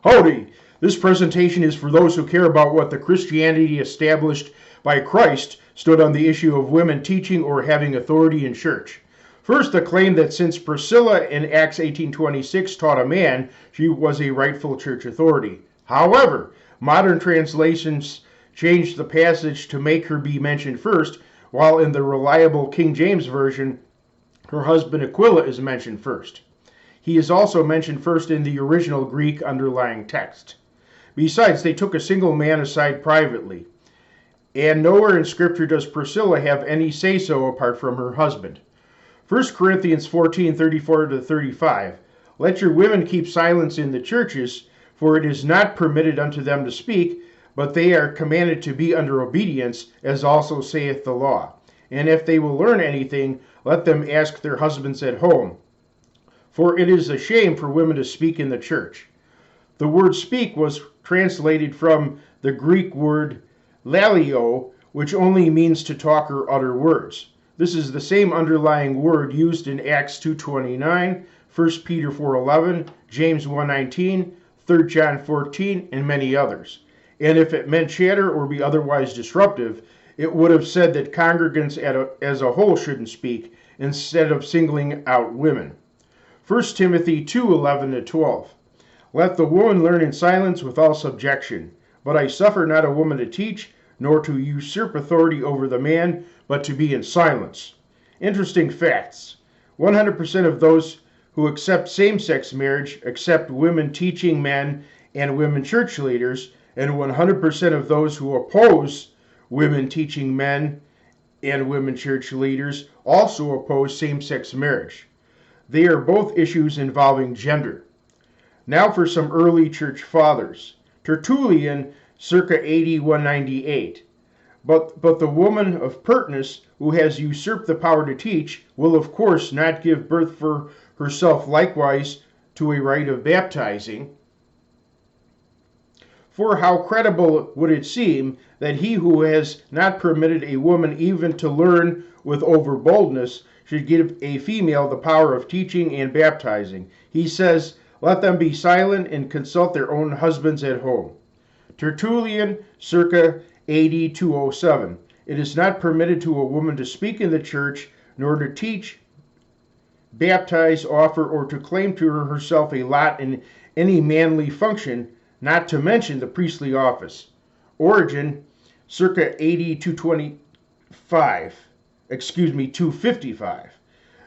Howdy! This presentation is for those who care about what the Christianity established by Christ stood on the issue of women teaching or having authority in church. First, the claim that since Priscilla in Acts 18:26 taught a man, she was a rightful church authority. However, modern translations changed the passage to make her be mentioned first, while in the reliable King James Version, her husband Aquila is mentioned first. He is also mentioned first in the original Greek underlying text. Besides, they took a single man aside privately, and nowhere in Scripture does Priscilla have any say-so apart from her husband. 1 Corinthians 14:34-35, Let your women keep silence in the churches, for it is not permitted unto them to speak, but they are commanded to be under obedience, as also saith the law. And if they will learn anything, let them ask their husbands at home. For it is a shame for women to speak in the church. The word speak was translated from the Greek word lalio, which only means to talk or utter words. This is the same underlying word used in Acts 2:29, 1 Peter 4:11, James 1:19, 3 John 14, and many others. And if it meant chatter or be otherwise disruptive, it would have said that congregants as a whole shouldn't speak, instead of singling out women. 1 Timothy 2:11-12. Let the woman learn in silence with all subjection. But I suffer not a woman to teach, nor to usurp authority over the man, but to be in silence. Interesting facts. 100% of those who accept same-sex marriage accept women teaching men and women church leaders, and 100% of those who oppose women teaching men and women church leaders also oppose same-sex marriage. They are both issues involving gender. Now for some early church fathers. Tertullian, circa AD 198. But the woman of Pertness, who has usurped the power to teach, will of course not give birth for herself likewise to a rite of baptizing. For how credible would it seem that he who has not permitted a woman even to learn with overboldness should give a female the power of teaching and baptizing. He says, let them be silent and consult their own husbands at home. Tertullian, circa AD 207. It is not permitted to a woman to speak in the church, nor to teach, baptize, offer, or to claim to herself a lot in any manly function, not to mention the priestly office. Origen, circa AD 255.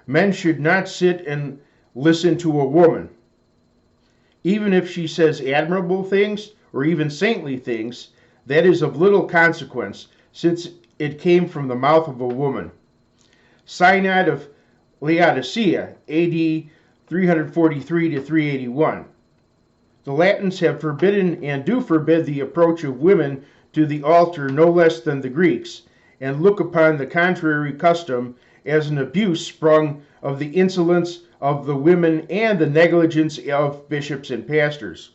Men should not sit and listen to a woman, even if she says admirable things or even saintly things. That is of little consequence, since it came from the mouth of a woman. Synod of Laodicea, AD 343-381. The Latins have forbidden and do forbid the approach of women to the altar no less than the Greeks, and look upon the contrary custom as an abuse sprung of the insolence of the women and the negligence of bishops and pastors.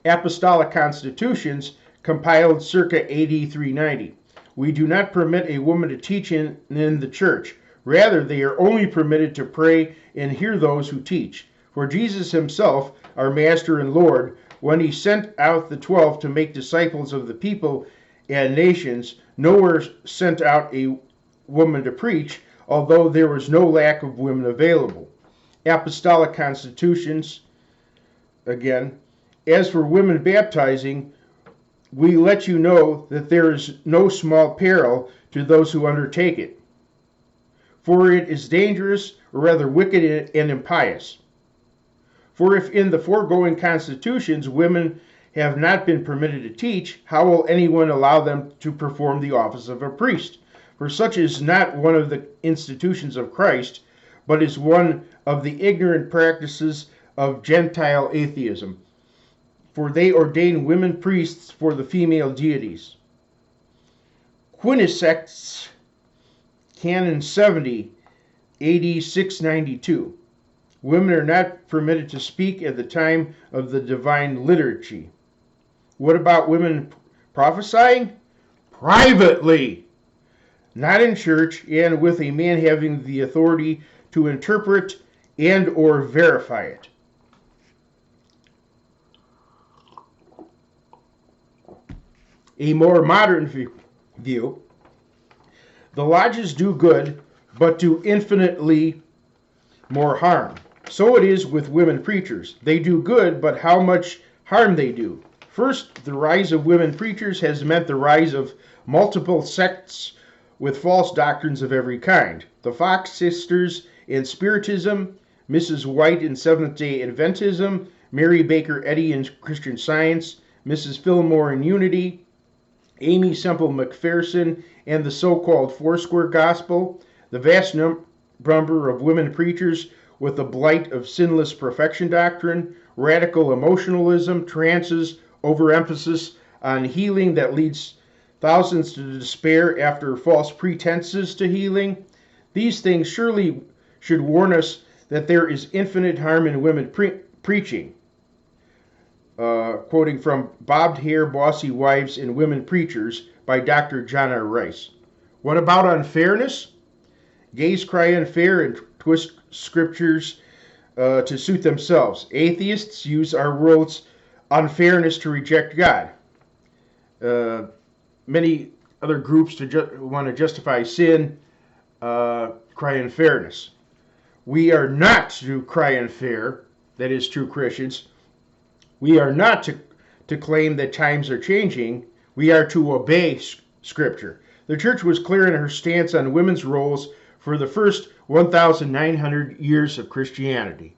Apostolic Constitutions, compiled circa AD 390. We do not permit a woman to teach in the church. Rather, they are only permitted to pray and hear those who teach. For Jesus himself, our Master and Lord, when he sent out the 12 to make disciples of the people and nations, nowhere sent out a woman to preach, although there was no lack of women available. Apostolic Constitutions, again. As for women baptizing, we let you know that there is no small peril to those who undertake it, for it is dangerous, or rather wicked and impious. For if in the foregoing constitutions women have not been permitted to teach, how will anyone allow them to perform the office of a priest? For such is not one of the institutions of Christ, but is one of the ignorant practices of Gentile atheism. For they ordain women priests for the female deities. Quinisex, Canon 70, AD 692. Women are not permitted to speak at the time of the divine liturgy. What about women prophesying? Privately, not in church, and with a man having the authority to interpret and or verify it. A more modern view, the lodges do good, but do infinitely more harm. So it is with women preachers. They do good, but how much harm they do. First, the rise of women preachers has meant the rise of multiple sects with false doctrines of every kind. The Fox sisters in Spiritism, Mrs. White in Seventh-day Adventism, Mary Baker Eddy in Christian Science, Mrs. Fillmore in Unity, Amy Semple McPherson and the so-called Foursquare Gospel, the vast number of women preachers with the blight of sinless perfection doctrine, radical emotionalism, trances, overemphasis on healing that leads thousands to despair after false pretenses to healing. These things surely should warn us that there is infinite harm in women preaching. Quoting from Bobbed Hair, Bossy Wives and Women Preachers by Dr. John R. Rice. What about unfairness? Gays cry unfair and twist scriptures to suit themselves. Atheists use our world's unfairness to reject God. Many other groups want to justify sin cry unfairness. We are not to cry unfair, that is, true Christians. We are not to claim that times are changing. We are to obey Scripture. The church was clear in her stance on women's roles for the first 1,900 years of Christianity.